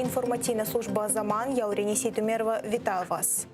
інформаційна служба «Заман». Я Орінісій Тумєрова. Вітаю вас.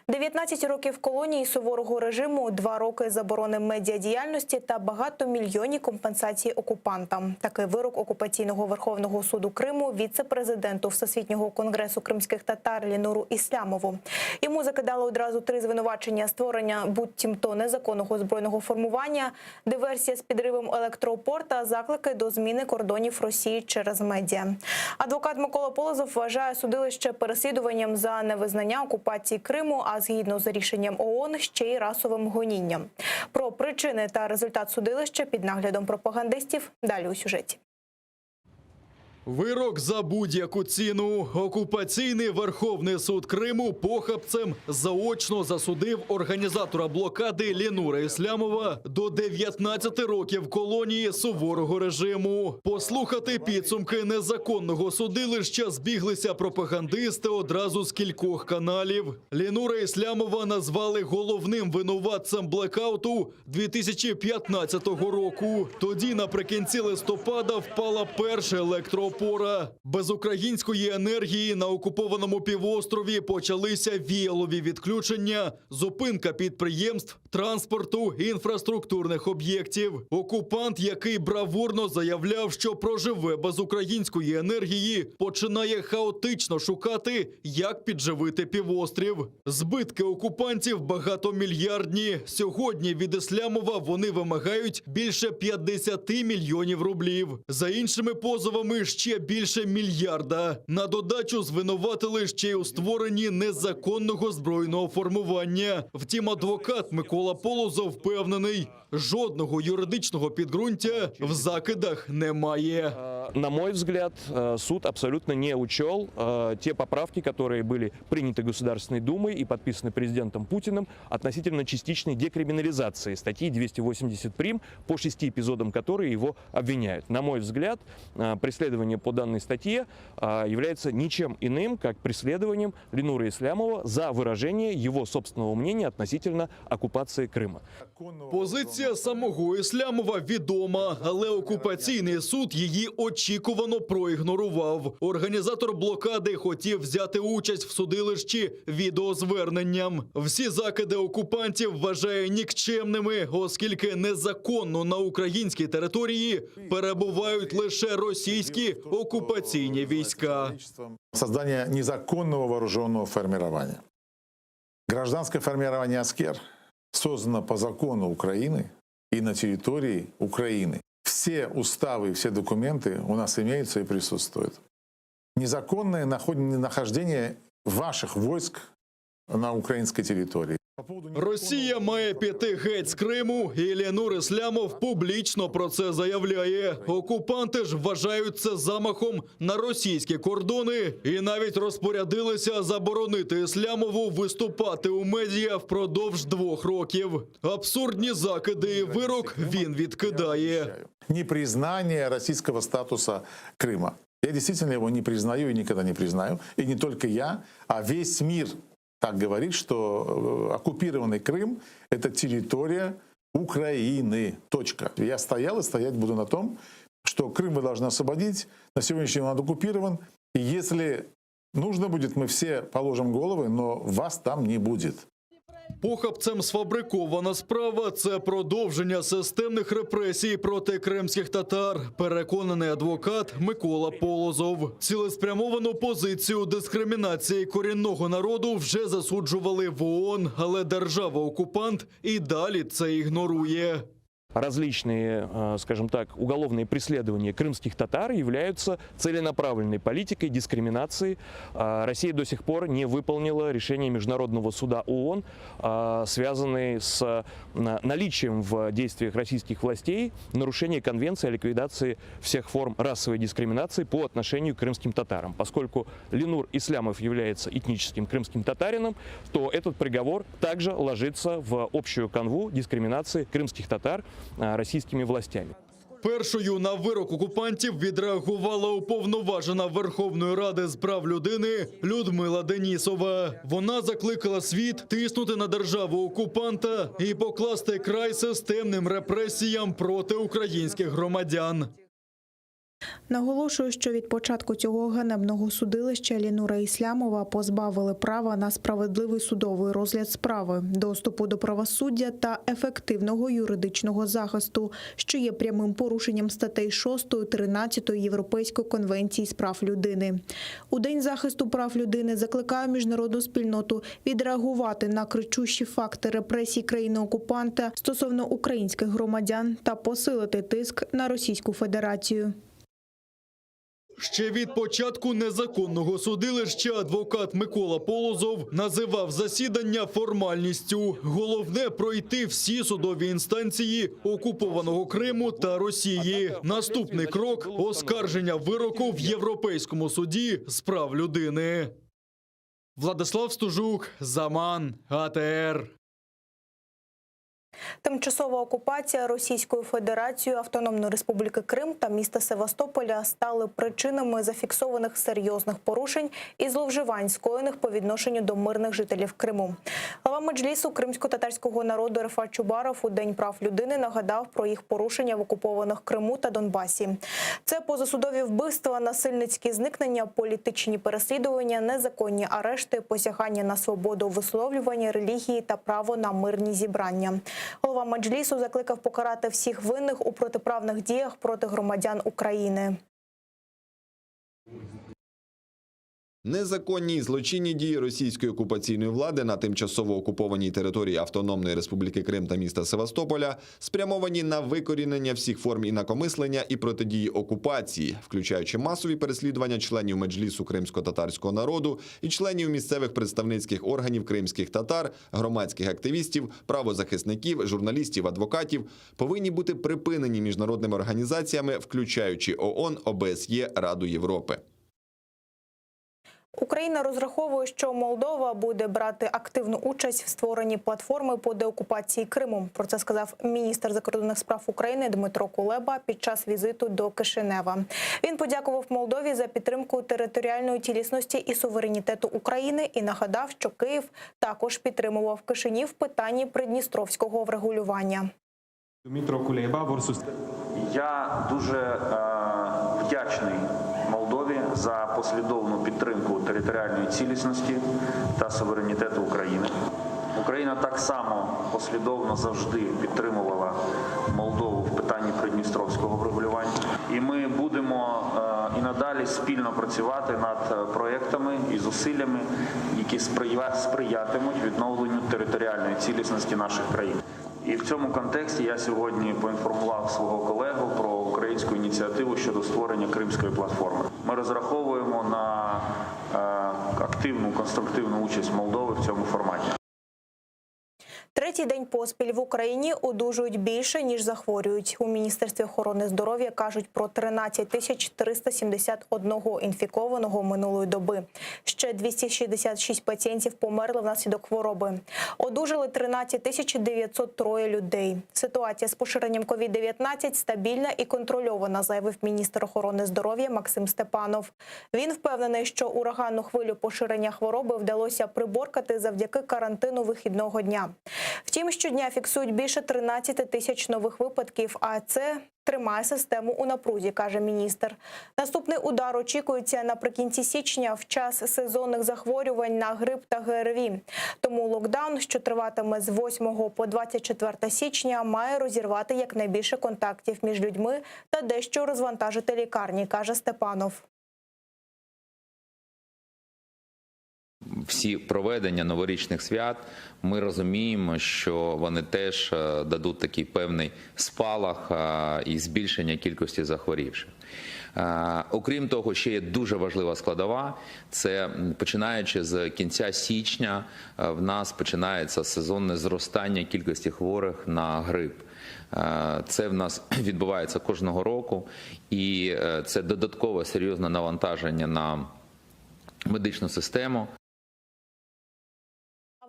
19 років колонії суворого режиму, 2 роки заборони медіадіяльності та багатомільйонні компенсації окупантам. Такий вирок окупаційного Верховного суду Криму віце-президенту Всесвітнього конгресу кримських татар Лінуру Іслямову. Йому закидали одразу 3 звинувачення: створення буцімто незаконного збройного формування, диверсія з підривом електроопор та заклики до зміни кордонів Росії через медіа. Адвокат Микола Полозов вважає судилище переслідуванням за невизнання окупації Криму, а згідно з рішенням ООН, ще й расовим гонінням. Про причини та результат судилища під наглядом пропагандистів далі у сюжеті. Вирок за будь-яку ціну. Окупаційний Верховний суд Криму похабцем заочно засудив організатора блокади Лінура Іслямова до 19 років колонії суворого режиму. Послухати підсумки незаконного судилища збіглися пропагандисти одразу з кількох каналів. Лінура Іслямова назвали головним винуватцем блекауту 2015 року. Тоді наприкінці листопада впала перша електроопора. Без української енергії на окупованому півострові почалися віялові відключення, зупинка підприємств, транспорту, інфраструктурних об'єктів. Окупант, який бравурно заявляв, що проживе без української енергії, починає хаотично шукати, як підживити півострів. Збитки окупантів багатомільярдні. Сьогодні від Іслямова вони вимагають більше 50 мільйонів рублів. За іншими позовами ще більше мільярда. На додачу звинуватили ще й у створенні незаконного збройного формування. Втім, адвокат Микола Полозов впевнений, жодного юридичного підґрунтя в закидах немає. На мой взгляд, суд абсолютно не учел те поправки, которые были приняты Государственной Думой и подписаны президентом Путиным относительно частичной декриминализации статьи 280 прим, по 6 эпизодам которой его обвиняют. На мой взгляд, преследование по данной статье является ничем иным, как преследованием Линура Іслямова за выражение его собственного мнения относительно оккупации Крыма. Позиція самого Іслямова відома, але окупаційний суд її очікувано проігнорував. Організатор блокади хотів взяти участь в судилищі відеозверненням. Всі закиди окупантів вважає нікчемними, оскільки незаконно на українській території перебувають лише російські окупаційні війська. Создание незаконного вооруженного формирования. Гражданское формирование «Аскер» создано по закону Украины и на территории Украины. Все уставы, все документы у нас имеются и присутствуют. Незаконное нахождение ваших войск на украинской территории. Росія має піти геть з Криму, і Лінур Іслямов публічно про це заявляє. Окупанти ж вважають це замахом на російські кордони і навіть розпорядилися заборонити Іслямову виступати у медіа впродовж 2 років. Абсурдні закиди і вирок він відкидає. Непризнание российского статуса Крыма. Я действительно его не признаю и никогда не признаю. И не только я, а весь мир так говорит, что оккупированный Крым – это территория Украины. Точка. Я стоял и стоять буду на том, что Крым мы должны освободить. На сегодняшний день он оккупирован. И если нужно будет, мы все положим головы, но вас там не будет. Похабцем сфабрикована справа – це продовження системних репресій проти кримських татар, переконаний адвокат Микола Полозов. Цілеспрямовану позицію дискримінації корінного народу вже засуджували в ООН, але держава-окупант і далі це ігнорує. Различные, скажем так, уголовные преследования крымских татар являются целенаправленной политикой дискриминации. Россия до сих пор не выполнила решение Международного суда ООН, связанные с наличием в действиях российских властей нарушения Конвенции о ликвидации всех форм расовой дискриминации по отношению к крымским татарам. Поскольку Линур Іслямов является этническим крымским татарином, то этот приговор также ложится в общую канву дискриминации крымских татар російськими властями. Першою на вирок окупантів відреагувала уповноважена Верховної Ради з прав людини Людмила Денісова. Вона закликала світ тиснути на державу-окупанта і покласти край системним репресіям проти українських громадян. Наголошую, що від початку цього ганебного судилища Ленура Іслямова позбавили права на справедливий судовий розгляд справи, доступу до правосуддя та ефективного юридичного захисту, що є прямим порушенням статей 6, 13 Європейської конвенції з прав людини. У День захисту прав людини закликаю міжнародну спільноту відреагувати на кричущі факти репресій країни-окупанта стосовно українських громадян та посилити тиск на Російську Федерацію. Ще від початку незаконного судилища адвокат Микола Полозов називав засідання формальністю. Головне – пройти всі судові інстанції окупованого Криму та Росії. Наступний крок – оскарження вироку в Європейському суді з прав людини. Владислав Стужук, Заман, АТР. Тимчасова окупація Російською Федерацією Автономної Республіки Крим та міста Севастополя стали причинами зафіксованих серйозних порушень і зловживань, скоєних по відношенню до мирних жителів Криму. Глава Меджлісу кримсько-татарського народу Рефат Чубаров у День прав людини нагадав про їх порушення в окупованих Криму та Донбасі. Це позасудові вбивства, насильницькі зникнення, політичні переслідування, незаконні арешти, посягання на свободу висловлювання, релігії та право на мирні зібрання. Голова Меджлісу закликав покарати всіх винних у протиправних діях проти громадян України. Незаконні і злочинні дії російської окупаційної влади на тимчасово окупованій території Автономної Республіки Крим та міста Севастополя спрямовані на викорінення всіх форм інакомислення і протидії окупації, включаючи масові переслідування членів Меджлісу кримсько-татарського народу і членів місцевих представницьких органів кримських татар, громадських активістів, правозахисників, журналістів, адвокатів, повинні бути припинені міжнародними організаціями, включаючи ООН, ОБСЄ, Раду Європи. Україна розраховує, що Молдова буде брати активну участь в створенні платформи по деокупації Криму. Про це сказав міністр закордонних справ України Дмитро Кулеба під час візиту до Кишинева. Він подякував Молдові за підтримку територіальної цілісності і суверенітету України і нагадав, що Київ також підтримував Кишинів в питанні придністровського врегулювання. Дмитро Кулеба, я дуже вдячний Молдові за послідовну підтримку територіальної цілісності та суверенітету України. Україна так само послідовно завжди підтримувала Молдову в питанні придністровського врегулювання. І ми будемо і надалі спільно працювати над проєктами і зусиллями, які сприятимуть відновленню територіальної цілісності наших країн. І в цьому контексті я сьогодні поінформував свого колегу про українську ініціативу щодо створення Кримської платформи. Ми розраховуємо на активну, конструктивну участь Молдови в цьому форматі. Третій день поспіль в Україні одужують більше, ніж захворюють. У Міністерстві охорони здоров'я кажуть про 13 371 інфікованого минулої доби. Ще 266 пацієнтів померли внаслідок хвороби. Одужали 13 903 людей. Ситуація з поширенням COVID-19 стабільна і контрольована, заявив міністр охорони здоров'я Максим Степанов. Він впевнений, що ураганну хвилю поширення хвороби вдалося приборкати завдяки карантину вихідного дня. Втім, щодня фіксують більше 13 тисяч нових випадків, а це тримає систему у напрузі, каже міністр. Наступний удар очікується наприкінці січня, в час сезонних захворювань на грип та ГРВІ. Тому локдаун, що триватиме з 8 по 24 січня, має розірвати якнайбільше контактів між людьми та дещо розвантажити лікарні, каже Степанов. Всі проведення новорічних свят, ми розуміємо, що вони теж дадуть такий певний спалах і збільшення кількості захворівших. Окрім того, ще є дуже важлива складова – це починаючи з кінця січня в нас починається сезонне зростання кількості хворих на грип. Це в нас відбувається кожного року і це додаткове серйозне навантаження на медичну систему.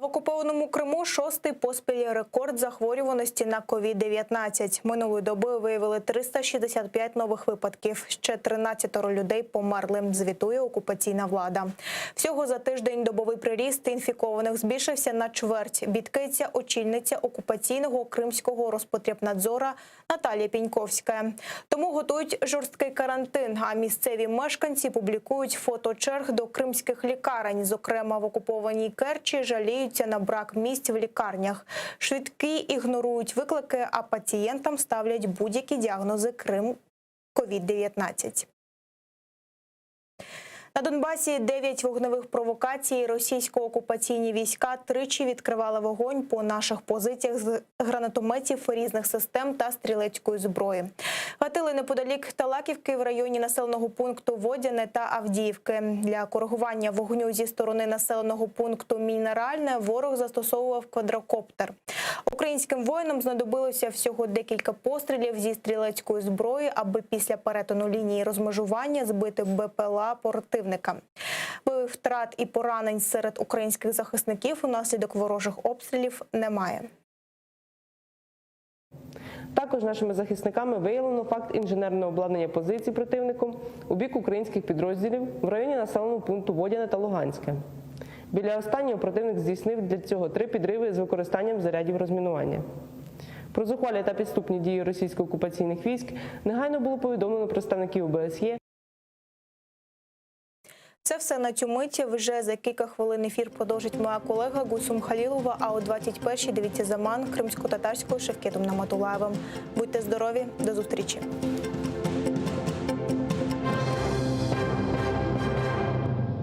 В окупованому Криму шостий поспіль рекорд захворюваності на COVID-19. Минулої доби виявили 365 нових випадків. Ще 13 людей померли, звітує окупаційна влада. Всього за тиждень добовий приріст інфікованих збільшився на чверть, бідкається очільниця окупаційного Кримського Роспотребнадзора Наталія Піньковська. Тому готують жорсткий карантин, а місцеві мешканці публікують фото черг до кримських лікарень. Зокрема, в окупованій Керчі жаліються на брак місць в лікарнях. Швидкі ігнорують виклики, а пацієнтам ставлять будь-які діагнози Крим COVID-19. На Донбасі 9 вогневих провокацій. Російсько-окупаційні війська тричі відкривали вогонь по наших позиціях з гранатометів різних систем та стрілецької зброї. Гатили неподалік Талаківки в районі населеного пункту Водяне та Авдіївки. Для коригування вогню зі сторони населеного пункту Мінеральне ворог застосовував квадрокоптер. Українським воїнам знадобилося всього декілька пострілів зі стрілецької зброї, аби після перетину лінії розмежування збити БПЛА противника. Бойових втрат і поранень серед українських захисників унаслідок ворожих обстрілів немає. Також нашими захисниками виявлено факт інженерного обладнання позицій противником у бік українських підрозділів в районі населеного пункту Водяне та Луганське. Біля останнього противник здійснив для цього 3 підриви з використанням зарядів розмінування. Про зухвалі та підступні дії російсько-окупаційних військ негайно було повідомлено представників ОБСЄ. Це все на цю мить. Вже за кілька хвилин ефір продовжить моя колега Гульсум Халілова, а о 21-й дивіться «Заман» кримсько-татарською Шевкетом Наматулаєвим. Будьте здорові, до зустрічі!